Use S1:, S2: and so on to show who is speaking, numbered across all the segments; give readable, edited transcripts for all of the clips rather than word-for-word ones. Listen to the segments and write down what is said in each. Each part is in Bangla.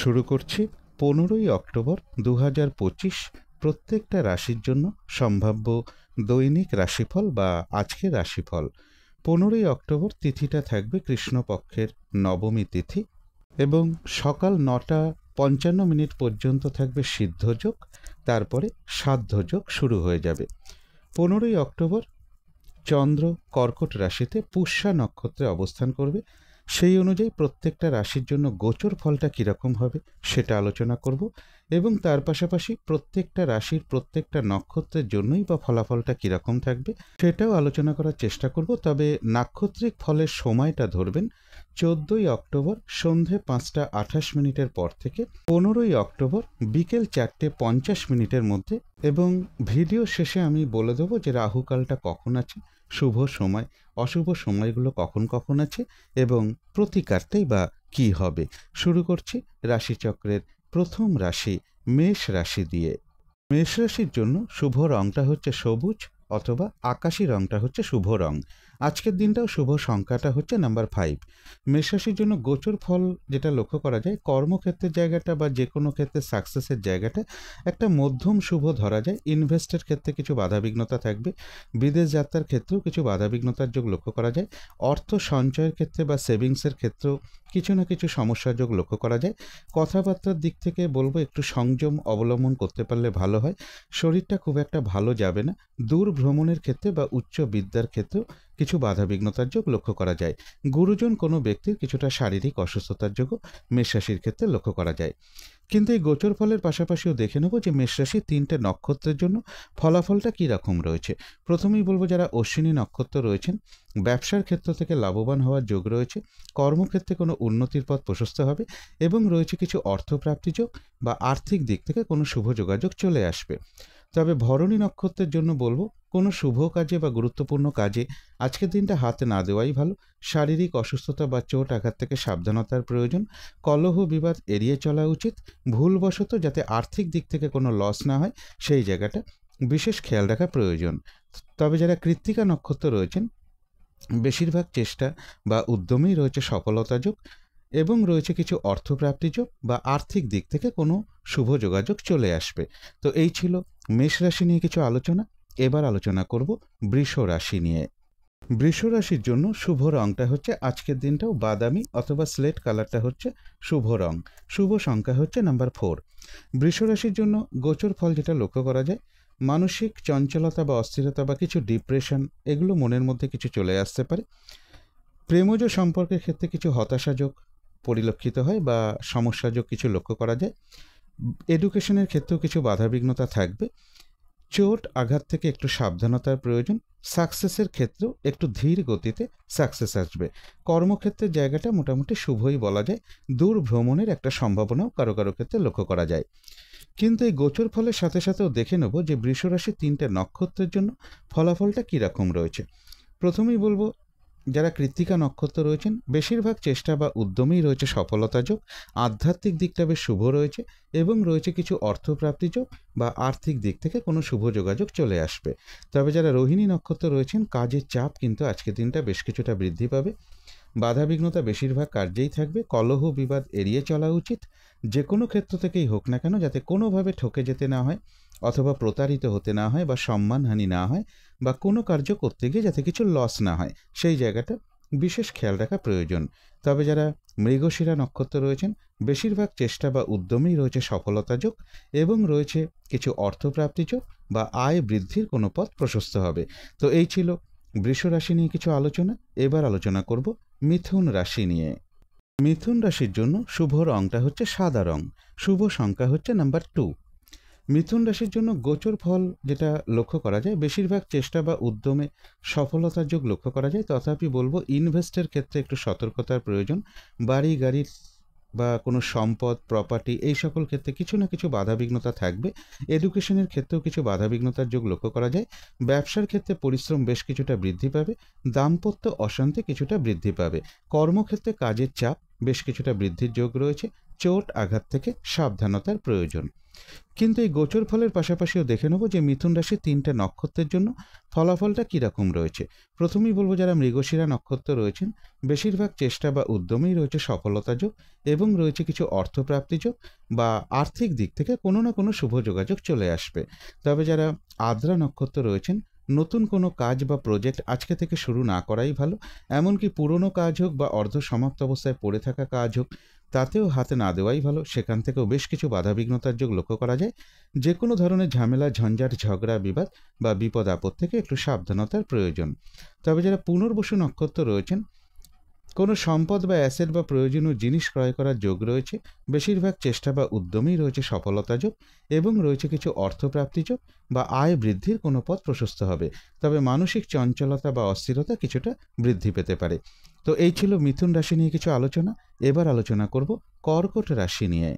S1: শুরু করছি 15ই অক্টোবর 2025 প্রত্যেকটা রাশির জন্য সম্ভাব্য দৈনিক রাশিফল বা আজকের রাশিফল। 15ই অক্টোবর তিথিটা থাকবে কৃষ্ণপক্ষের নবমী তিথি এবং সকাল 9:55 পর্যন্ত থাকবে সিদ্ধযোগ, তারপরে সাধ্যযোগ শুরু হয়ে যাবে। 15ই অক্টোবর চন্দ্র কর্কট রাশিতে পুষ্যা নক্ষত্রে অবস্থান করবে। সেই অনুযায়ী প্রত্যেকটা রাশির জন্য গোচর ফলটা কীরকম হবে সেটা আলোচনা করব এবং তার পাশাপাশি প্রত্যেকটা রাশির প্রত্যেকটা নক্ষত্রের জন্যই বা ফলাফলটা কীরকম থাকবে সেটাও আলোচনা করার চেষ্টা করব। তবে নাক্ষত্রিক ফলের সময়টা ধরবেন 14ই অক্টোবর সন্ধে 5:28 পর থেকে 15ই অক্টোবর বিকেল 4:50 মধ্যে, এবং ভিডিও শেষে আমি বলে দেবো যে রাহুকালটা কখন আছে, শুভ সময় অশুভ সময়গুলো কখন কখন আছে এবং প্রতিকারটাই বা কী হবে। শুরু করছি রাশিচক্রের প্রথম রাশি মেষ রাশি দিয়ে। মেষ রাশির জন্য শুভ রংটা হচ্ছে সবুজ অথবা আকাশি রংটা হচ্ছে শুভ রং। আজকের দিনটাও শুভ সংখ্যাটা হচ্ছে নাম্বার 5। মেষ রাশির জন্য গোচর ফল যেটা লক্ষ্য করা যায়, কর্মক্ষেত্রের জায়গাটা বা যে কোনো ক্ষেত্রে সাকসেসের জায়গাটা একটা মধ্যম শুভ ধরা যায়। ইনভেস্টের ক্ষেত্রে কিছু বাধাবিঘ্নতা থাকবে, বিদেশ যাত্রার ক্ষেত্রেও কিছু বাধাবিঘ্নতার যোগ লক্ষ্য করা যায়, অর্থ সঞ্চয়ের ক্ষেত্রে বা সেভিংসের ক্ষেত্রেও কিছু না কিছু সমস্যার যোগ লক্ষ্য করা যায়। কথাবার্তার দিক থেকে বলবো একটু সংযম অবলম্বন করতে পারলে ভালো হয়। শরীরটা খুব একটা ভালো যাবে না। দূর ভ্রমণের ক্ষেত্রে বা উচ্চ বিদ্যার ক্ষেত্রেও কিছু বাধাবিঘ্নতার যোগ লক্ষ্য করা যায়। গুরুজন কোনো ব্যক্তির কিছুটা শারীরিক অসুস্থতার যোগও মেষরাশির ক্ষেত্রে লক্ষ্য করা যায়। কিন্তু এই গোচর ফলের পাশাপাশিও দেখে নেব যে মেষরাশির 3টে নক্ষত্রের জন্য ফলাফলটা কী রকম রয়েছে। প্রথমেই বলবো যারা অশ্বিনী নক্ষত্র রয়েছেন, ব্যবসার ক্ষেত্র থেকে লাভবান হওয়ার যোগ রয়েছে, কর্মক্ষেত্রে কোনো উন্নতির পথ প্রশস্ত হবে এবং রয়েছে কিছু অর্থপ্রাপ্তি যোগ বা আর্থিক দিক থেকে কোনো শুভ যোগাযোগ চলে আসবে। তবে ভরণী নক্ষত্রের জন্য বলবো কোনো শুভ কাজে বা গুরুত্বপূর্ণ কাজে আজকের দিনটা হাতে না দেওয়াই ভালো। শারীরিক অসুস্থতা বা চোট আঘাত থেকে সাবধানতার প্রয়োজন। কলহ বিবাদ এড়িয়ে চলা উচিত। ভুলবশত যাতে আর্থিক দিক থেকে কোনো লস না হয় সেই জায়গাটা বিশেষ খেয়াল রাখা প্রয়োজন। তবে যারা কৃত্তিকা নক্ষত্র রয়েছেন, বেশিরভাগ চেষ্টা বা উদ্যমেই রয়েছে সফলতা যোগ এবং রয়েছে কিছু অর্থপ্রাপ্তি যোগ বা আর্থিক দিক থেকে কোনো শুভ যোগাযোগ চলে আসবে। তো এই ছিল মেষ রাশি নিয়ে কিছু আলোচনা। এবার আলোচনা করব বৃষ রাশি নিয়ে। বৃষ রাশির জন্য শুভ রংটা হচ্ছে আজকের দিনটাও বাদামি অথবা স্লেট কালারটা হচ্ছে শুভ রং। শুভ সংখ্যা হচ্ছে নাম্বার 4। বৃষ রাশির জন্য গোচর ফল যেটা লক্ষ্য করা যায়, মানসিক চঞ্চলতা বা অস্থিরতা বা কিছু ডিপ্রেশন এগুলো মনের মধ্যে কিছু চলে আসতে পারে। প্রেমজ সম্পর্কের ক্ষেত্রে কিছু হতাশাযোগ পরিলক্ষিত হয় বা সমস্যাযোগ কিছু লক্ষ্য করা যায়। এডুকেশনের ক্ষেত্রেও কিছু বাধাবিঘ্নতা থাকবে। চোট আঘাত থেকে একটু সাবধানতার প্রয়োজন। সাকসেসের ক্ষেত্রেও একটু ধীর গতিতে সাকসেস আসবে। কর্মক্ষেত্রের জায়গাটা মোটামুটি শুভই বলা যায়। দূর ভ্রমণের একটা সম্ভাবনাও কারো কারো ক্ষেত্রে লক্ষ্য করা যায়। কিন্তু এই গোচর ফলের সাথে সাথেও দেখে নেব যে বৃষ রাশির 3টে নক্ষত্রের জন্য ফলাফলটা কীরকম রয়েছে। প্রথমেই বলবো যারা কৃত্তিকা নক্ষত্র রয়েছেন, বেশিরভাগ চেষ্টা বা উদ্যমেই রয়েছে সফলতা যোগ। আধ্যাত্মিক দিকটা বেশ শুভ রয়েছে এবং রয়েছে কিছু অর্থপ্রাপ্তি যোগ বা আর্থিক দিক থেকে কোনো শুভ যোগাযোগ চলে আসবে। তবে যারা রোহিণী নক্ষত্র রয়েছেন, কাজের চাপ কিন্তু আজকের দিনটা বেশ কিছুটা বৃদ্ধি পাবে। বাধাবিঘ্নতা বেশিরভাগ কার্যেই থাকবে। কলহ বিবাদ এড়িয়ে চলা উচিত। যে কোনো ক্ষেত্র থেকেই হোক না কেন যাতে কোনোভাবে ঠকে যেতে না হয় অথবা প্রতারিত হতে না হয় বা সম্মানহানি না হয় বা কোনো কার্য করতে গিয়ে যাতে কিছু লস না হয় সেই জায়গাটা বিশেষ খেয়াল রাখা প্রয়োজন। তবে যারা মৃগশিরা নক্ষত্র রয়েছেন, বেশিরভাগ চেষ্টা বা উদ্যমেই রয়েছে সফলতা যোগ এবং রয়েছে কিছু অর্থপ্রাপ্তি যোগ বা আয় বৃদ্ধির কোনো পথ প্রশস্ত হবে। তো এই ছিল বৃষ রাশি নিয়ে কিছু আলোচনা। এবার আলোচনা করব মিথুন রাশি নিয়ে। মিথুন রাশির জন্য শুভ রংটা হচ্ছে সাদা রং। শুভ সংখ্যা হচ্ছে নাম্বার 2। মিথুন রাশির জন্য গোচর ফল যেটা লক্ষ্য করা যায়, বেশিরভাগ চেষ্টা বা উদ্যমে সফলতার যোগ লক্ষ্য করা যায়। তথাপি বলবো ইনভেস্টের ক্ষেত্রে একটু সতর্কতার প্রয়োজন। বাড়ি গাড়ি বা কোনো সম্পদ প্রপার্টি এই সকল ক্ষেত্রে কিছু না কিছু বাধাবিঘ্নতা থাকবে। এডুকেশনের ক্ষেত্রেও কিছু বাধাবিঘ্নতার যোগ লক্ষ্য করা যায়। ব্যবসার ক্ষেত্রে পরিশ্রম বেশ কিছুটা বৃদ্ধি পাবে। দাম্পত্য অশান্তি কিছুটা বৃদ্ধি পাবে। কর্মক্ষেত্রে কাজের চাপ বেশ কিছুটা বৃদ্ধির যোগ রয়েছে, চোট আঘাত থেকে সাবধানতার প্রয়োজন। কিন্তু এই গোচর ফলের পাশাপাশিও দেখে নেব যে মিথুন রাশির 3টে নক্ষত্রের জন্য ফলাফলটা কীরকম রয়েছে। প্রথমেই বলবো যারা মৃগশিরা নক্ষত্র রয়েছেন, বেশিরভাগ চেষ্টা বা উদ্যমেই রয়েছে সফলতা যোগ এবং রয়েছে কিছু অর্থপ্রাপ্তি যোগ বা আর্থিক দিক থেকে কোনো না কোনো শুভ যোগাযোগ চলে আসবে। তবে যারা আদ্রা নক্ষত্র রয়েছেন, নতুন কোনো কাজ বা প্রজেক্ট আজকে থেকে শুরু না করাই ভালো। এমনকি পুরনো কাজ হোক বা অর্ধ সমাপ্ত অবস্থায় পড়ে থাকা কাজ হোক, তাতেও হাতে না দেওয়াই ভালো। সেখান থেকেও বেশ কিছু বাধাবিঘ্নতার যোগ লক্ষ্য করা যায়। যে কোনো ধরনের ঝামেলা, ঝঞ্ঝাট, ঝগড়া, বিবাদ বা বিপদ আপদ থেকে একটু সাবধানতার প্রয়োজন। তবে যারা পুনর্বসু নক্ষত্র রয়েছেন, কোনো সম্পদ বা অ্যাসেট বা প্রয়োজনীয় জিনিস ক্রয় করার যোগ রয়েছে। বেশিরভাগ চেষ্টা বা উদ্যমেই রয়েছে সফলতা যোগ এবং রয়েছে কিছু অর্থপ্রাপ্তি যোগ বা আয় বৃদ্ধির কোনো পথ প্রশস্ত হবে। তবে মানসিক চঞ্চলতা বা অস্থিরতা কিছুটা বৃদ্ধি পেতে পারে। তো এই ছিল মিথুন রাশি নিয়ে কিছু আলোচনা। এবার আলোচনা করব কর্কট রাশি নিয়ে।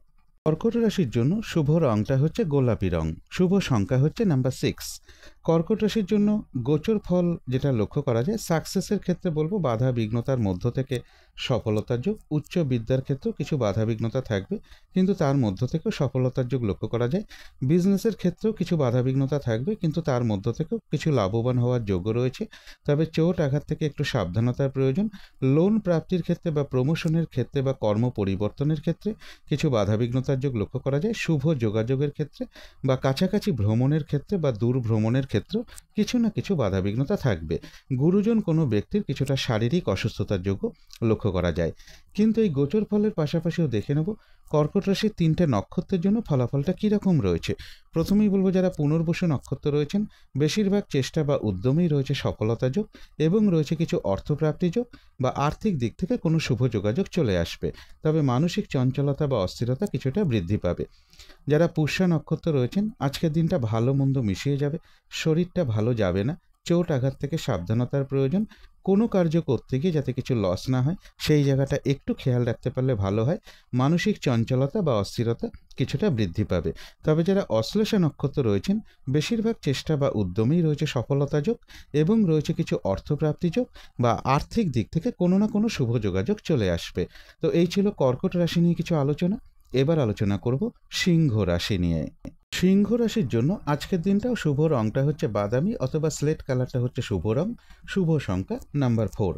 S1: কর্কট রাশির জন্য শুভ রংটা হচ্ছে গোলাপি রং, শুভ সংখ্যা হচ্ছে নাম্বার 6। কর্কট রাশির জন্য গোচর ফল যেটা লক্ষ্য করা যায়, সাকসেসের ক্ষেত্রে বলবো বাধা বিঘ্নতার মধ্য থেকে সফলতার যোগ। উচ্চ বিদ্যার ক্ষেত্রেও কিছু বাধা বিঘ্নতা থাকবে, কিন্তু তার মধ্য থেকেও সফলতার যোগ লক্ষ্য করা যায়। বিজনেসের ক্ষেত্রেও কিছু বাধা বিঘ্নতা থাকবে, কিন্তু তার মধ্য থেকেও কিছু লাভবান হওয়ার যোগ্য রয়েছে। তবে চোট আঘাত থেকে একটু সাবধানতার প্রয়োজন। লোন প্রাপ্তির ক্ষেত্রে বা প্রমোশনের ক্ষেত্রে বা কর্ম পরিবর্তনের ক্ষেত্রে কিছু বাধা বিঘ্নতার যোগ লক্ষ্য করা যায়। শুভ যোগাযোগের ক্ষেত্রে বা কাছাকাছি ভ্রমণের ক্ষেত্রে বা দূর ভ্রমণের ক্ষেত্রেও কিছু না কিছু বাধা বিঘ্নতা থাকবে। গুরুজন কোনো ব্যক্তির কিছুটা শারীরিক অসুস্থতার যোগও লক্ষ্য করা যায়। কিন্তু এই গোচর ফলের পাশাপাশিও দেখে নেব কর্কট রাশির 3টে নক্ষত্রের জন্য ফলাফলটা কীরকম রয়েছে। প্রথমেই বলবো যারা পুনর্বসু নক্ষত্র রয়েছেন, বেশিরভাগ চেষ্টা বা উদ্যমেই রয়েছে সফলতা যোগ এবং রয়েছে কিছু অর্থপ্রাপ্তি যোগ বা আর্থিক দিক থেকে কোনো শুভ যোগাযোগ চলে আসবে। তবে মানসিক চঞ্চলতা বা অস্থিরতা কিছুটা বৃদ্ধি পাবে। যারা পুষ্যা নক্ষত্র রয়েছেন, আজকের দিনটা ভালো মন্দ মিশিয়ে যাবে, শরীরটা ভালো যাবে না। চোট আঘাত থেকে সাবধানতার প্রয়োজন। কোনো কার্য করতে গিয়ে যাতে কিছু লস না হয়, সেই জায়গাটা একটু খেয়াল রাখতে পারলে ভালো হয়। মানসিক চঞ্চলতা বা অস্থিরতা কিছুটা বৃদ্ধি পাবে। তবে যারা অশ্লেষা নক্ষত্র রয়েছেন, বেশিরভাগ চেষ্টা বা উদ্যমেই রয়েছে সফলতা যোগ এবং রয়েছে কিছু অর্থপ্রাপ্তি যোগ বা আর্থিক দিক থেকে কোনো না কোনো শুভ যোগাযোগ চলে আসবে। তো এই ছিল কর্কট রাশি নিয়ে কিছু আলোচনা। এবার আলোচনা করব সিংহ রাশি নিয়ে। সিংহ রাশির জন্য আজকের দিনটাও শুভ রংটা হচ্ছে বাদামি অথবা স্লেট কালারটা হচ্ছে শুভ রং, শুভ সংখ্যা নাম্বার 4।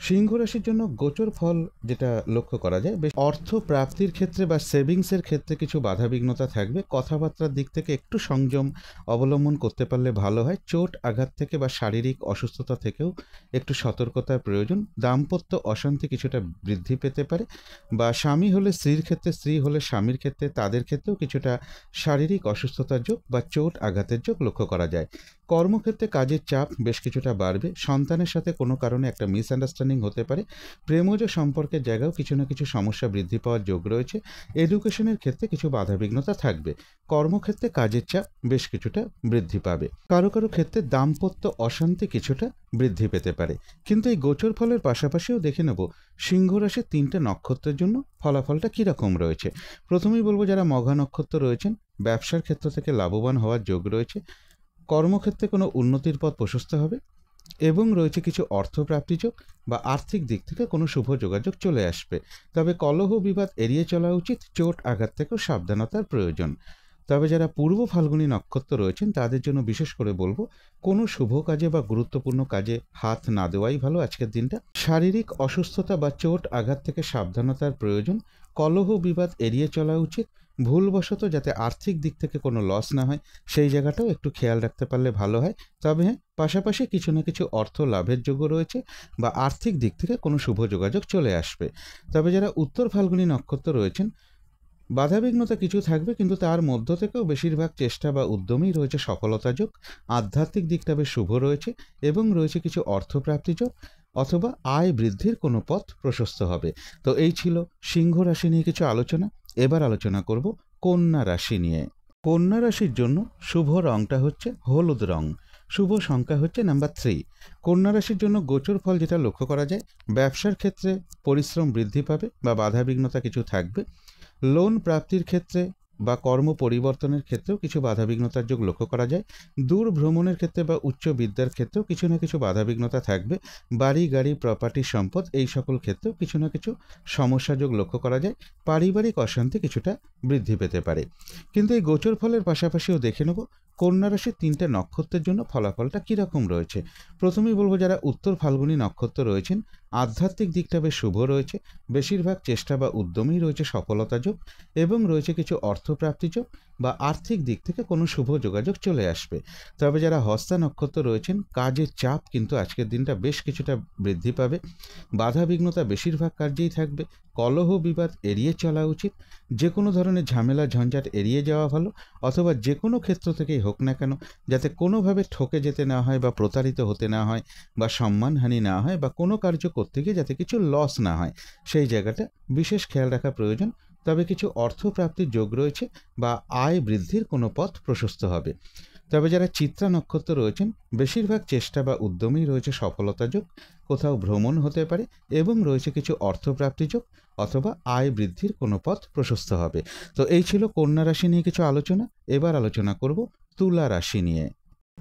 S1: সিংহ রাশির জন্য গোচর ফল যেটা লক্ষ্য করা যায়, বেশ অর্থ প্রাপ্তির ক্ষেত্রে বা সেভিংসের ক্ষেত্রে কিছু বাধাবিঘ্নতা থাকবে। কথাবার্তার দিক থেকে একটু সংযম অবলম্বন করতে পারলে ভালো হয়। চোট আঘাত থেকে বা শারীরিক অসুস্থতা থেকেও একটু সতর্কতার প্রয়োজন। দাম্পত্য অশান্তি কিছুটা বৃদ্ধি পেতে পারে, বা স্বামী হলে স্ত্রীর ক্ষেত্রে, স্ত্রী হলে স্বামীর ক্ষেত্রে, তাদের ক্ষেত্রেও কিছুটা শারীরিক অসুস্থতার যোগ বা চোট আঘাতের যোগ লক্ষ্য করা যায়। কর্মক্ষেত্রে কাজের চাপ বেশ কিছুটা বাড়বে। সন্তানের সাথে কোনো কারণে একটা মিসআন্ডারস্ট্যান্ডিং হতে পারে। প্রেমজ সম্পর্কের জায়গায়ও কিছু না কিছু সমস্যা বৃদ্ধি পাওয়ার যোগ রয়েছে। এডুকেশনের ক্ষেত্রে কিছু বাধাবিঘ্নতা থাকবে। কর্মক্ষেত্রে কাজের চাপ বেশ কিছুটা বৃদ্ধি পাবে। কারো কারো ক্ষেত্রে দাম্পত্য অশান্তি কিছুটা বৃদ্ধি পেতে পারে। কিন্তু এই গোচর ফলের পাশাপাশিও দেখে নেব সিংহ রাশির 3টে নক্ষত্রের জন্য ফলাফলটা কীরকম রয়েছে। প্রথমেই বলবো যারা মঘা নক্ষত্র রয়েছেন, ব্যবসার ক্ষেত্র থেকে লাভবান হওয়ার যোগ রয়েছে। কর্মক্ষেত্রে কোনো উন্নতির পথ প্রশস্ত হবে এবং রয়েছে কিছু অর্থপ্রাপ্তি যোগ বা আর্থিক দিক থেকে কোনো শুভ যোগাযোগ চলে আসবে। তবে কলহ বিবাদ এড়িয়ে চলা উচিত। চোট আঘাত থেকেও সাবধানতার প্রয়োজন। তবে যারা পূর্ব ফাল্গুনী নক্ষত্র রয়েছেন, তাদের জন্য বিশেষ করে বলবো কোনো শুভ কাজে বা গুরুত্বপূর্ণ কাজে হাত না দেওয়াই ভালো আজকের দিনটা। শারীরিক অসুস্থতা বা চোট আঘাত থেকে সাবধানতার প্রয়োজন। কলহ বিবাদ এড়িয়ে চলা উচিত। ভুলবশত যাতে আর্থিক দিক থেকে কোনো লস না হয়, সেই জায়গাটাও একটু খেয়াল রাখতে পারলে ভালো হয়। তবে হ্যাঁ, পাশাপাশি কিছু না কিছু অর্থ লাভের যোগ্য রয়েছে বা আর্থিক দিক থেকে কোনো শুভ যোগাযোগ চলে আসবে। তবে যারা উত্তর ফাল্গুনী নক্ষত্র রয়েছেন, বাধাবিঘ্নতা কিছু থাকবে, কিন্তু তার মধ্য থেকেও বেশিরভাগ চেষ্টা বা উদ্যমেই রয়েছে সফলতা যোগ। আধ্যাত্মিক দিকটা বেশ শুভ রয়েছে এবং রয়েছে কিছু অর্থপ্রাপ্তি যোগ অথবা আয় বৃদ্ধির কোনো পথ প্রশস্ত হবে। তো এই ছিল সিংহ রাশি নিয়ে কিছু আলোচনা। এবার আলোচনা করব কন্যা রাশি নিয়ে। কন্যা রাশির জন্য শুভ রংটা হচ্ছে হলুদ রং, শুভ সংখ্যা হচ্ছে নাম্বার 3। কন্যা রাশির জন্য গোচর ফল যেটা লক্ষ্য করা যায়, ব্যবসার ক্ষেত্রে পরিশ্রম বৃদ্ধি পাবে বা বাধাবিঘ্নতা কিছু থাকবে। লোন প্রাপ্তির ক্ষেত্রে বা কর্ম পরিবর্তনের ক্ষেত্রেও কিছু বাধাবিঘ্নতার যোগ লক্ষ্য করা যায়। দূর ভ্রমণের ক্ষেত্রে বা উচ্চ বিদ্যার ক্ষেত্রেও কিছু না কিছু বাধাবিঘ্নতা থাকবে। বাড়ি গাড়ি প্রপার্টি সম্পদ এই সকল ক্ষেত্রেও কিছু না কিছু সমস্যা যোগ লক্ষ্য করা যায়। পারিবারিক অশান্তি কিছুটা বৃদ্ধি পেতে পারে। কিন্তু এই গোচর ফলের পাশাপাশিও দেখে নেব কন্যা রাশির 3টে নক্ষত্রের জন্য ফলাফলটা কীরকম রয়েছে। প্রথমেই বলবো যারা উত্তর ফাল্গুনী নক্ষত্র রয়েছেন, আধ্যাত্মিক দিকটা বেশ শুভ রয়েছে। বেশিরভাগ চেষ্টা বা উদ্যমেই রয়েছে সফলতা যোগ এবং রয়েছে কিছু অর্থপ্রাপ্তি যোগ বা আর্থিক দিক থেকে কোনো শুভ যোগাযোগ চলে আসবে। তবে যারা হস্তা নক্ষত্র রয়েছেন, কাজের চাপ কিন্তু আজকের দিনটা বেশ কিছুটা বৃদ্ধি পাবে। বাধাবিঘ্নতা বেশিরভাগ কার্যেই থাকবে। কলহ বিবাদ এড়িয়ে চলা উচিত। যে কোনো ধরনের ঝামেলা ঝঞ্ঝাট এড়িয়ে যাওয়া ভালো, অথবা যে কোনো ক্ষেত্র থেকেই হোক না কেন যাতে কোনোভাবে ঠকে যেতে না হয় বা প্রতারিত হতে না হয় বা সম্মানহানি না হয় বা কোনো কার্য করতে গিয়ে যাতে কিছু লস না হয়, সেই জায়গাটা বিশেষ খেয়াল রাখা প্রয়োজন। তবে কিছু অর্থপ্রাপ্তির যোগ রয়েছে বা আয় বৃদ্ধির কোনো পথ প্রশস্ত হবে। তবে যারা চিত্রা নক্ষত্র রয়েছেন, বেশিরভাগ চেষ্টা বা উদ্যমেই রয়েছে সফলতা যোগ। কোথাও ভ্রমণ হতে পারে এবং রয়েছে কিছু অর্থপ্রাপ্তি যোগ অথবা আয় বৃদ্ধির কোনো পথ প্রশস্ত হবে। তো এই ছিল কন্যা রাশি নিয়ে কিছু আলোচনা। এবার আলোচনা করব তুলা রাশি নিয়ে।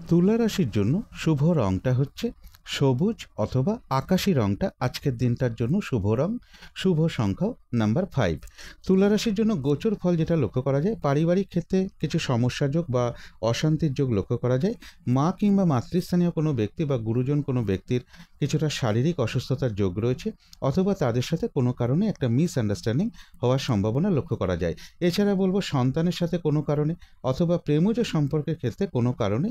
S1: তুলা রাশির জন্য শুভ রংটা হচ্ছে সবুজ অথবা আকাশি রংটা আজকের দিনটার জন্য শুভ রং। শুভ সংখ্যাও নাম্বার 5। তুলা রাশির জন্য গোচর ফল যেটা লক্ষ্য করা যায়, পারিবারিক ক্ষেত্রে কিছু সমস্যা যোগ বা অশান্তির যোগ লক্ষ্য করা যায়। মা কিংবা মাতৃস্থানীয় কোনো ব্যক্তি বা গুরুজন কোনো ব্যক্তির কিছুটা শারীরিক অসুস্থতার যোগ রয়েছে, অথবা তাদের সাথে কোনো কারণে একটা মিসআন্ডারস্ট্যান্ডিং হওয়ার সম্ভাবনা লক্ষ্য করা যায়। এছাড়া বলবো সন্তানের সাথে কোনো কারণে অথবা প্রেমজ সম্পর্কের ক্ষেত্রে কোনো কারণে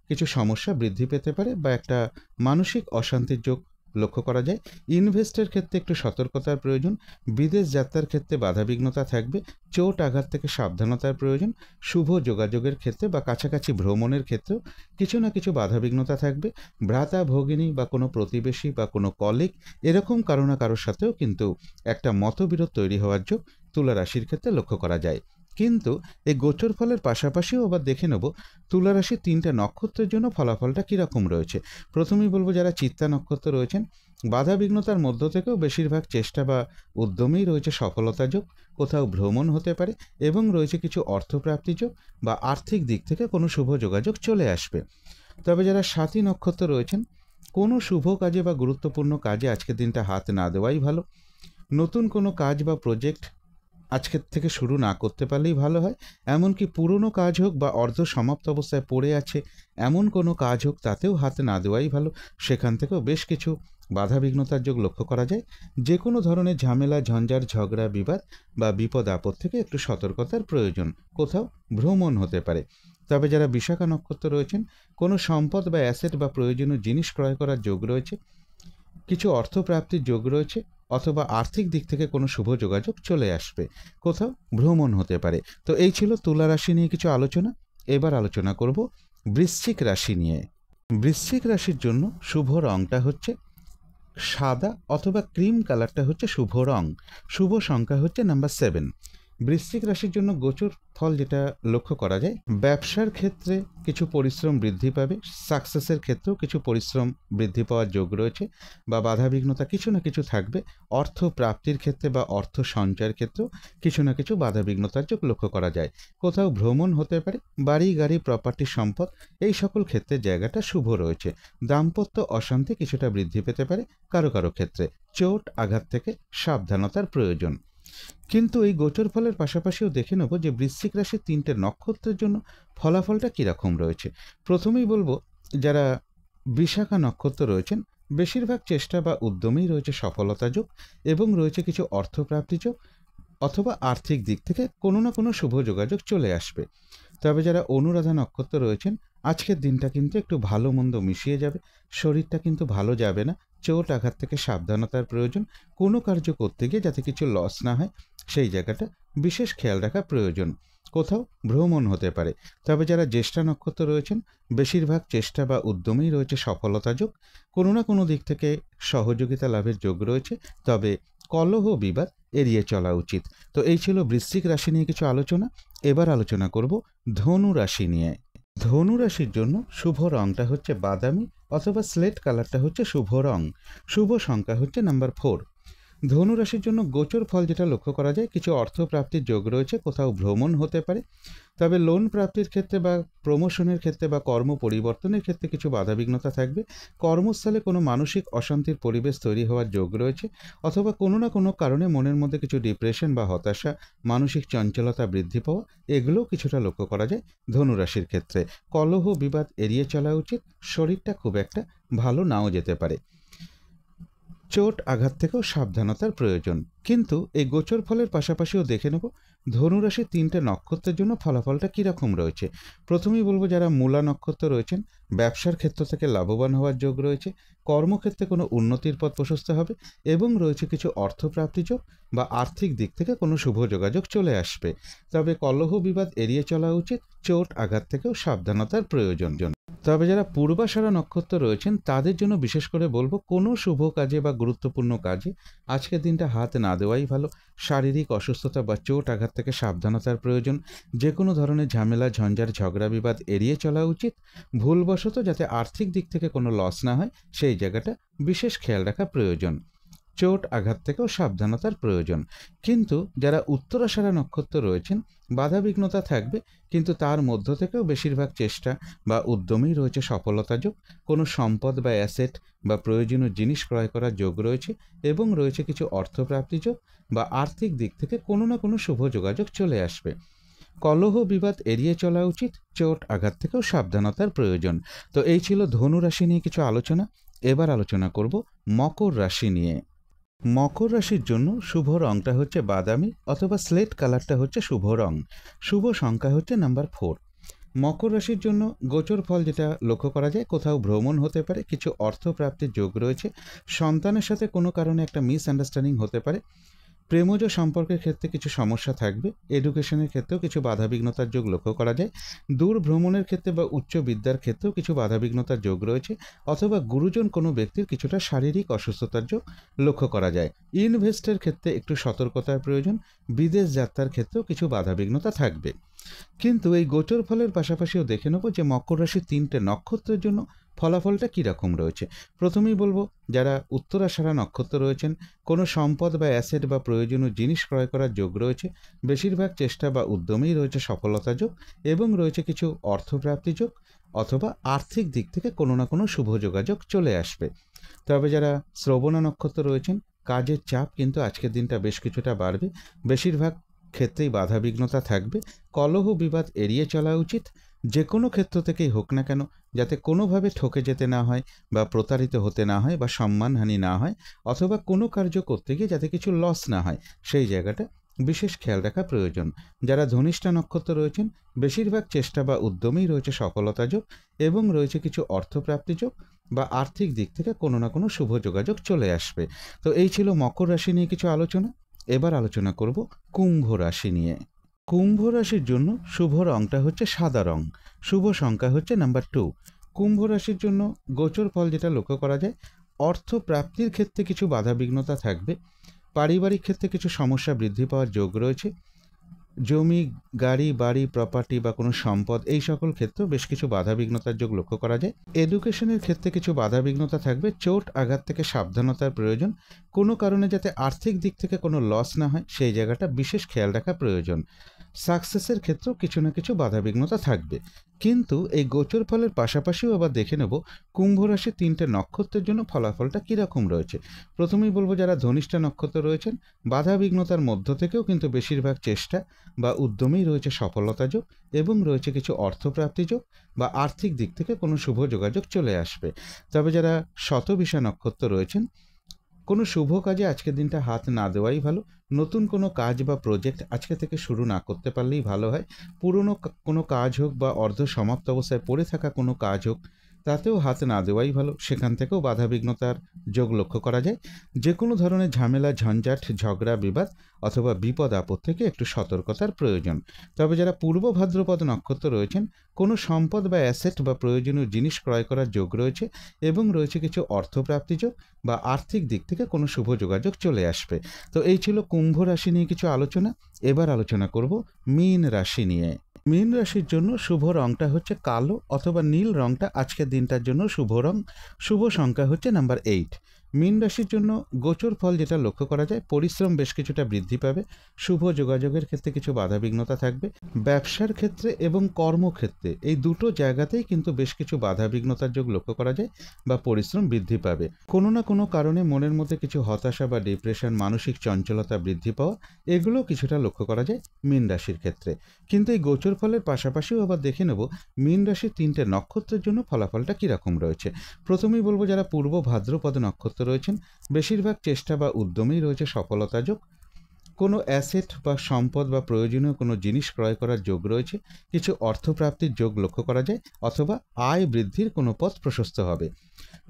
S1: কিছু সমস্যা বৃদ্ধি পেতে পারে বা একটা মানসিক অশান্তির যোগ লক্ষ্য করা যায়। ইনভেস্টের ক্ষেত্রে একটু সতর্কতার প্রয়োজন। বিদেশ যাত্রার ক্ষেত্রে বাধাবিঘ্নতা থাকবে। চোট আঘাত থেকে সাবধানতার প্রয়োজন। শুভ যোগাযোগের ক্ষেত্রে বা কাছাকাছি ভ্রমণের ক্ষেত্রেও কিছু না কিছু বাধাবিঘ্নতা থাকবে। ভ্রাতা ভগিনী বা কোনো প্রতিবেশী বা কোনো কলিগ এরকম কারো না কারোর সাথেও কিন্তু একটা মতবিরোধ তৈরি হওয়ার যোগ তুলা রাশির ক্ষেত্রে লক্ষ্য করা যায়। কিন্তু এই গোচর ফলের পাশাপাশিও আবার দেখে নেব তুলা রাশির 3টে নক্ষত্রের জন্য ফলাফলটা কীরকম রয়েছে। প্রথমেই বলবো যারা চিত্তা নক্ষত্র রয়েছেন, বাধাবিঘ্নতার মধ্য থেকেও বেশিরভাগ চেষ্টা বা উদ্যমেই রয়েছে সফলতা যোগ। কোথাও ভ্রমণ হতে পারে এবং রয়েছে কিছু অর্থপ্রাপ্তি যোগ বা আর্থিক দিক থেকে কোনো শুভ যোগাযোগ চলে আসবে। তবে যারা সাথী নক্ষত্র রয়েছেন, কোনো শুভ কাজে বা গুরুত্বপূর্ণ কাজে আজকের দিনটা হাত না দেওয়াই ভালো। নতুন কোনো কাজ বা প্রজেক্ট আজকের থেকে শুরু না করতে পারলেই ভালো হয়। এমনকি পুরনো কাজ হোক বা অর্ধ সমাপ্ত অবস্থায় পড়ে আছে এমন কোনো কাজ হোক, তাতেও হাতে না দেওয়াই ভালো। সেখান থেকেও বেশ কিছু বাধাবিঘ্নতার যোগ লক্ষ্য করা যায়। যে কোনো ধরনের ঝামেলা ঝঞ্ঝাট ঝগড়া বিবাদ বা বিপদ আপদ থেকে একটু সতর্কতার প্রয়োজন। কোথাও ভ্রমণ হতে পারে। তবে যারা বিশাখা নক্ষত্র রয়েছেন, কোনো সম্পদ বা অ্যাসেট বা প্রয়োজনীয় জিনিস ক্রয় করার যোগ রয়েছে। কিছু অর্থপ্রাপ্তির যোগ রয়েছে অথবা আর্থিক দিক থেকে কোনো শুভ যোগাযোগ চলে আসবে। কোথাও ভ্রমণ হতে পারে। তো এই ছিল তুলা রাশি নিয়ে কিছু আলোচনা। এবার আলোচনা করব বৃশ্চিক রাশি নিয়ে। বৃশ্চিক রাশির জন্য শুভ রংটা হচ্ছে সাদা অথবা ক্রিম কালারটা হচ্ছে শুভ রং। শুভ সংখ্যা হচ্ছে নাম্বার 7। বৃশ্চিক রাশির জন্য গোচর ফল যেটা লক্ষ্য করা যায়, ব্যবসার ক্ষেত্রে কিছু পরিশ্রম বৃদ্ধি পাবে। সাকসেসের ক্ষেত্রেও কিছু পরিশ্রম বৃদ্ধি পাওয়ার যোগ রয়েছে বা বাধাবিঘ্নতা কিছু না কিছু থাকবে। অর্থ প্রাপ্তির ক্ষেত্রে বা অর্থ সঞ্চয়ের ক্ষেত্রেও কিছু না কিছু বাধাবিঘ্নতার যোগ লক্ষ্য করা যায়। কোথাও ভ্রমণ হতে পারে। বাড়ি গাড়ি প্রপার্টি সম্পদ এই সকল ক্ষেত্রে জায়গাটা শুভ রয়েছে। দাম্পত্য অশান্তি কিছুটা বৃদ্ধি পেতে পারে। কারো কারো ক্ষেত্রে চোট আঘাত থেকে সাবধানতার প্রয়োজন। কিন্তু এই গোচর ফলের পাশাপাশিও দেখে নেব যে বৃশ্চিক রাশির 3টে নক্ষত্রের জন্য ফলাফলটা কীরকম রয়েছে। প্রথমেই বলবো যারা বিশাখা নক্ষত্র রয়েছেন, বেশিরভাগ চেষ্টা বা উদ্যমেই রয়েছে সফলতা যোগ এবং রয়েছে কিছু অর্থপ্রাপ্তি যোগ অথবা আর্থিক দিক থেকে কোনো না কোনো শুভ যোগাযোগ চলে আসবে। তবে যারা অনুরাধা নক্ষত্র রয়েছেন, আজকের দিনটা কিন্তু একটু ভালো মন্দ মিশিয়ে যাবে। শরীরটা কিন্তু ভালো যাবে না। চোট আঘাত থেকে সাবধানতার প্রয়োজন। কোনো কার্য করতে গিয়ে যাতে কিছু লস না হয় সেই জায়গাটা বিশেষ খেয়াল রাখা প্রয়োজন। কোথাও ভ্রমণ হতে পারে। তবে যারা জ্যেষ্ঠা নক্ষত্র রয়েছেন, বেশিরভাগ চেষ্টা বা উদ্যমেই রয়েছে সফলতা যোগ। কোনো না কোনো দিক থেকে সহযোগিতা লাভের যোগ রয়েছে। তবে কলহ বিবাদ এড়িয়ে চলা উচিত। তো এই ছিল বৃশ্চিক রাশি নিয়ে কিছু আলোচনা। এবার আলোচনা করব ধনু রাশি নিয়ে। ধনু রাশির জন্য শুভ রংটা হচ্ছে বাদামি অথবা স্লেট কালারটা হচ্ছে শুভ রং। শুভ সংখ্যা হচ্ছে নাম্বার 4। ধনু রাশির জন্য গোচর ফল যেটা লক্ষ্য করা যায়, কিছু অর্থ প্রাপ্তির যোগ রয়েছে, কোথাও ভ্রমণ হতে পারে, তবে লোন প্রাপ্তির ক্ষেত্রে বা প্রমোশনের ক্ষেত্রে বা কর্ম পরিবর্তনের ক্ষেত্রে কিছু বাধাবিঘ্নতা থাকবে। কর্মস্থলে কোনো মানসিক অশান্তির পরিবেশ তৈরি হওয়ার যোগ রয়েছে, অথবা কোনো না কোনো কারণে মনের মধ্যে কিছু ডিপ্রেশন বা হতাশা, মানসিক চঞ্চলতা বৃদ্ধি পাওয়া, এগুলোও কিছুটা লক্ষ্য করা যায় ধনুরাশির ক্ষেত্রে। কলহ বিবাদ এড়িয়ে চলা উচিত, শরীরটা খুব একটা ভালো নাও যেতে পারে। চোট আঘাত থেকেও সাবধানতার প্রয়োজন। কিন্তু এই গোচর ফলের পাশাপাশিও দেখে নেব ধনুরাশির 3টে নক্ষত্রের জন্য ফলাফলটা কীরকম রয়েছে। প্রথমেই বলবো, যারা মূলা নক্ষত্র রয়েছেন, ব্যবসার ক্ষেত্র থেকে লাভবান হওয়ার যোগ রয়েছে, কর্মক্ষেত্রে কোনো উন্নতির পথ প্রশস্ত হবে এবং রয়েছে কিছু অর্থপ্রাপ্তি যোগ বা আর্থিক দিক থেকে কোনো শুভ যোগাযোগ চলে আসবে। তবে কলহ বিবাদ এড়িয়ে চলা উচিত, চোট আঘাত থেকেও সাবধানতার প্রয়োজন। তবে যারা পূর্বাষাঢ়া নক্ষত্র রয়েছেন, তাদের জন্য বিশেষ করে বলবো, কোনো শুভ কাজে বা গুরুত্বপূর্ণ কাজে আজকের দিনটা হাত না দেওয়াই ভালো। শারীরিক অসুস্থতা বা চোট আঘাত থেকে সাবধানতার প্রয়োজন। যে কোনো ধরনের ঝামেলা, ঝঞ্ঝাট, ঝগড়া বিবাদ এড়িয়ে চলা উচিত। ভুলবশত যাতে আর্থিক দিক থেকে কোনো লস না হয়, সেই জায়গাটা বিশেষ খেয়াল রাখা প্রয়োজন। চোট আঘাত থেকেও সাবধানতার প্রয়োজন। কিন্তু যারা উত্তরাষাঢ়া নক্ষত্র রয়েছেন, বাধাবিঘ্নতা থাকবে, কিন্তু তার মধ্য থেকেও বেশিরভাগ চেষ্টা বা উদ্যমেই রয়েছে সফলতা যোগ। কোনো সম্পদ বা অ্যাসেট বা প্রয়োজনীয় জিনিস ক্রয় করার যোগ রয়েছে এবং রয়েছে কিছু অর্থপ্রাপ্তি যোগ বা আর্থিক দিক থেকে কোনো না কোনো শুভ যোগাযোগ চলে আসবে। কলহ বিবাদ এড়িয়ে চলা উচিত, চোট আঘাত থেকেও সাবধানতার প্রয়োজন। তো এই ছিল ধনু রাশি নিয়ে কিছু আলোচনা। এবার আলোচনা করব মকর রাশি নিয়ে। মকর রাশির জন্য শুভ রংটা হচ্ছে বাদামি অথবা স্লেট কালারটা হচ্ছে শুভ রং। শুভ সংখ্যা হচ্ছে নাম্বার 4। মকর রাশির জন্য গোচর ফল যেটা লক্ষ্য করা যায়, কোথাও ভ্রমণ হতে পারে, কিছু অর্থপ্রাপ্তির যোগ রয়েছে, সন্তানের সাথে কোনো কারণে একটা মিসআন্ডারস্ট্যান্ডিং হতে পারে, প্রেমজ সম্পর্কের ক্ষেত্রে কিছু সমস্যা থাকবে, এডুকেশনের ক্ষেত্রেও কিছু বাধাবিঘ্নতার যোগ লক্ষ্য করা যায়, দূর ভ্রমণের ক্ষেত্রে বা উচ্চ বিদ্যার ক্ষেত্রেও কিছু বাধাবিঘ্নতার যোগ রয়েছে, অথবা গুরুজন কোনো ব্যক্তির কিছুটা শারীরিক অসুস্থতার যোগ লক্ষ্য করা যায়। ইনভেস্টের ক্ষেত্রে একটু সতর্কতার প্রয়োজন, বিদেশ যাত্রার ক্ষেত্রেও কিছু বাধাবিঘ্নতা থাকবে। কিন্তু এই গোচর ফলের পাশাপাশিও দেখে নেব যে মকর রাশির 3টে নক্ষত্রের জন্য ফলাফলটা কীরকম রয়েছে। প্রথমেই বলবো, যারা উত্তরাষাঢ়া নক্ষত্র রয়েছেন, কোনো সম্পদ বা অ্যাসেট বা প্রয়োজনীয় জিনিস ক্রয় করার যোগ রয়েছে, বেশিরভাগ চেষ্টা বা উদ্যমেই রয়েছে সফলতা যোগ এবং রয়েছে কিছু অর্থপ্রাপ্তি যোগ, অথবা আর্থিক দিক থেকে কোনো না কোনো শুভ যোগাযোগ চলে আসবে। তবে যারা শ্রবণা নক্ষত্র রয়েছেন, কাজের চাপ কিন্তু আজকের দিনটা বেশ কিছুটা বাড়বে, বেশিরভাগ ক্ষেত্রেই বাধাবিঘ্নতা থাকবে। কলহ বিবাদ এড়িয়ে চলা উচিত, যে কোনো ক্ষেত্র থেকেই হোক না কেন, যাতে কোনোভাবে ঠকে যেতে না হয় বা প্রতারিত হতে না হয় বা সম্মানহানি না হয়, অথবা কোনো কার্য করতে গিয়ে যাতে কিছু লস না হয়, সেই জায়গাটা বিশেষ খেয়াল রাখা প্রয়োজন। যারা ধনিষ্ঠা নক্ষত্র রয়েছেন, বেশিরভাগ চেষ্টা বা উদ্যমেই রয়েছে সফলতা যোগ এবং রয়েছে কিছু অর্থপ্রাপ্তি যোগ বা আর্থিক দিক থেকে কোনো না কোনো শুভ যোগাযোগ চলে আসবে। তো এই ছিল মকর রাশি নিয়ে কিছু আলোচনা। এবার আলোচনা করব কুম্ভ রাশি নিয়ে। কুম্ভ রাশির জন্য শুভ রংটা হচ্ছে সাদা রং, শুভ সংখ্যা হচ্ছে নাম্বার 2। কুম্ভ রাশির জন্য গোচর ফল যেটা লক্ষ্য করা যায়, অর্থ প্রাপ্তির ক্ষেত্রে কিছু বাধাবিঘ্নতা থাকবে, পারিবারিক ক্ষেত্রে কিছু সমস্যা বৃদ্ধি পাওয়ার যোগ রয়েছে, জমি, গাড়ি, বাড়ি, প্রপার্টি বা কোনো সম্পদ, এই সকল ক্ষেত্রেও বেশ কিছু বাধাবিঘ্নতার যোগ লক্ষ্য করা যায়। এডুকেশনের ক্ষেত্রে কিছু বাধাবিঘ্নতা থাকবে, চোট আঘাত থেকে সাবধানতার প্রয়োজন, কোনো কারণে যাতে আর্থিক দিক থেকে কোনো লস না হয়, সেই জায়গাটা বিশেষ খেয়াল রাখা প্রয়োজন। সাকসেসের ক্ষেত্রেও কিছু না কিছু বাধাবিঘ্নতা থাকবে। কিন্তু এই গোচর ফলের পাশাপাশিও আবার দেখে নেব কুম্ভ রাশির 3টে নক্ষত্রের জন্য ফলাফলটা কীরকম রয়েছে। প্রথমেই বলবো, যারা ধনিষ্ঠা নক্ষত্র রয়েছেন, বাধাবিঘ্নতার মধ্য থেকেও কিন্তু বেশিরভাগ চেষ্টা বা উদ্যমেই রয়েছে সফলতা যোগ এবং রয়েছে কিছু অর্থপ্রাপ্তি যোগ বা আর্থিক দিক থেকে কোনো শুভ যোগাযোগ চলে আসবে। তবে যারা শতবিশা নক্ষত্র রয়েছেন, কোনো শুভ কাজে আজকের দিনটা হাত না দেওয়াই ভালো। নতুন কোনো কাজ বা প্রজেক্ট আজকে থেকে শুরু না করতে পারলেই ভালো হয়। পুরনো কোনো কাজ হোক বা অর্ধ সমাপ্ত অবস্থায় পড়ে থাকা কোনো কাজ হোক, তাতেও হাত না দেওয়াই ভালো, সেখান থেকেও বাধাবিঘ্নতার যোগ লক্ষ্য করা যায়। যে কোনো ধরনের ঝামেলা, ঝঞ্ঝাট, ঝগড়া বিবাদ অথবা বিপদ আপদ থেকে একটু সতর্কতার প্রয়োজন। তবে যারা পূর্ব ভাদ্রপদ নক্ষত্র রয়েছেন, কোনো সম্পদ বা অ্যাসেট বা প্রয়োজনীয় জিনিস ক্রয় করার যোগ রয়েছে এবং রয়েছে কিছু অর্থপ্রাপ্তি যোগ বা আর্থিক দিক থেকে কোনো শুভ যোগাযোগ চলে আসবে। তো এই ছিল কুম্ভ রাশি নিয়ে কিছু আলোচনা। এবার আলোচনা করব মীন রাশি নিয়ে। মীন রাশির জন্য শুভ রংটা হচ্ছে কালো অথবা নীল রংটা আজকের দিনটার জন্য শুভ রং। শুভ সংখ্যা হচ্ছে নাম্বার 8। মীন রাশির জন্য গোচর ফল যেটা লক্ষ্য করা যায়, পরিশ্রম বেশ কিছুটা বৃদ্ধি পাবে, শুভ যোগাযোগের ক্ষেত্রে কিছু বাধাবিঘ্নতা থাকবে, ব্যবসার ক্ষেত্রে এবং কর্মক্ষেত্রে এই দুটো জায়গাতেই কিন্তু বেশ কিছু বাধাবিঘ্নতার যোগ লক্ষ্য করা যায় বা পরিশ্রম বৃদ্ধি পাবে। কোনো না কোনো কারণে মনের মধ্যে কিছু হতাশা বা ডিপ্রেশন, মানসিক চঞ্চলতা বৃদ্ধি পাওয়া, এগুলো কিছুটা লক্ষ্য করা যায় মীন রাশির ক্ষেত্রে। কিন্তু এই গোচর ফলের পাশাপাশিও আবার দেখে নেব মীন রাশির 3টে নক্ষত্রের জন্য ফলাফলটা কীরকম রয়েছে। প্রথমেই বলবো, যারা পূর্ব ভাদ্রপদ নক্ষত্র রয়েছেন, বেশিরভাগ চেষ্টা বা উদ্যমেই রয়েছে সফলতা যোগ। কোনো অ্যাসেট বা সম্পদ বা প্রয়োজনীয় কোনো জিনিস ক্রয় করার যোগ রয়েছে, কিছু অর্থপ্রাপ্তির যোগ লক্ষ্য করা যায়, অথবা আয় বৃদ্ধির কোনো পথ প্রশস্ত হবে।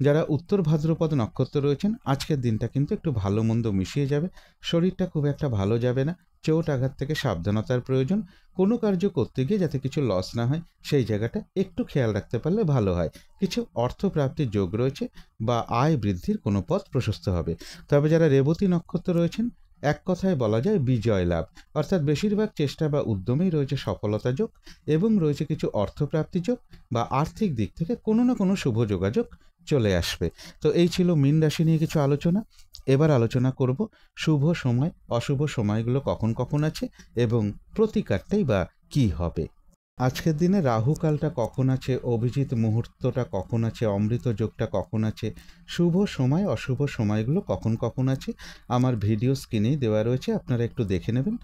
S1: যারা উত্তর ভাদ্রপদ নক্ষত্র রয়েছেন, আজকের দিনটা কিন্তু একটু ভালো মন্দ মিশিয়ে যাবে, শরীরটা খুব একটা ভালো যাবে না, চোট আঘাত থেকে সাবধানতার প্রয়োজন। কোনো কার্য করতে গিয়ে যাতে কিছু লস না হয় সেই জায়গাটা একটু খেয়াল রাখতে পারলে ভালো হয়। কিছু অর্থপ্রাপ্তির যোগ রয়েছে বা আয় বৃদ্ধির কোনো পথ প্রশস্ত হবে। তবে যারা রেবতী নক্ষত্র রয়েছেন, এক কথায় বলা যায় বিজয় লাভ, অর্থাৎ বেশিরভাগ চেষ্টা বা উদ্যমেই রয়েছে সফলতা যোগ এবং রয়েছে কিছু অর্থপ্রাপ্তি যোগ বা আর্থিক দিক থেকে কোনো না কোনো শুভ যোগাযোগ চলে আসবে। তো এই ছিল মীন রাশি নিয়ে কিছু আলোচনা। এবার আলোচনা করব শুভ সময় অশুভ সময়গুলো কখন কখন আছে এবং প্রতিকারটাই বা কী হবে। আজকের দিনে রাহুকালটা কখন আছে, অভিজিৎ মুহূর্তটা কখন আছে, অমৃত যোগটা কখন আছে, শুভ সময় অশুভ সময়গুলো কখন কখন আছে আমার ভিডিও স্ক্রিনেই দেওয়া রয়েছে, আপনারা একটু দেখে নেবেন।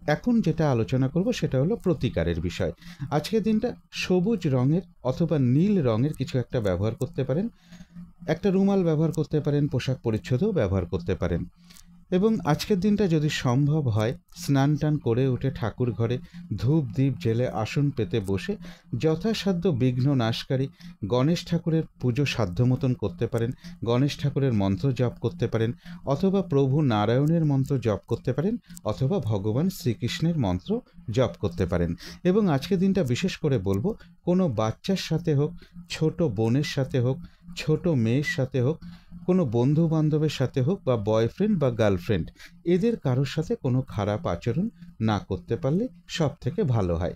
S1: এখন যেটা আলোচনা করব সেটা হলো প্রতিকারের বিষয়। আজকের দিনটা সবুজ রঙের অথবা নীল রঙের কিছু একটা ব্যবহার করতে পারেন, একটা রুমাল ব্যবহার করতে পারেন, পোশাক পরিচ্ছদও ব্যবহার করতে পারেন। এবং আজকের দিনটা যদি সম্ভব হয়, স্নান টান করে উঠে ঠাকুর ঘরে ধূপ দ্বীপ জেলে আসন পেতে বসে যথাসাধ্য বিঘ্ন নাশকারী গণেশ ঠাকুরের পুজো সাধ্য মতন করতে পারেন, গণেশ ঠাকুরের মন্ত্র জপ করতে পারেন, অথবা প্রভু নারায়ণের মন্ত্র জপ করতে পারেন, অথবা ভগবান শ্রীকৃষ্ণের মন্ত্র জপ করতে পারেন। এবং আজকের দিনটা বিশেষ করে বলবো, কোনো বাচ্চার সাথে হোক, ছোট বোনের সাথে হোক, ছোট মেয়ের সাথে হোক, কোনো বন্ধু বান্ধবের সাথে হোক বা বয়ফ্রেন্ড বা গার্লফ্রেন্ড, এদের কারোর সাথে কোনো খারাপ আচরণ না করতে পারলে সব থেকে ভালো হয়।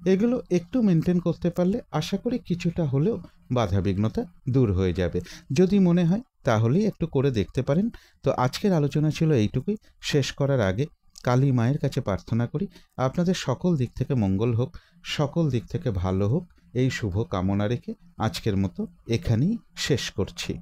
S1: এগুলো একটু মেনটেন করতে পারলে আশা করি কিছুটা হলেও বাধাবিঘ্নতা দূর হয়ে যাবে। যদি মনে হয় তাহলেই একটু করে দেখতে পারেন। তো আজকের আলোচনা ছিল এইটুকুই। শেষ করার আগে কালী মায়ের কাছে প্রার্থনা করি আপনাদের সকল দিক থেকে মঙ্গল হোক, সকল দিক থেকে ভালো হোক, এই শুভ কামনা রেখে আজকের মতো এখানেই শেষ করছি।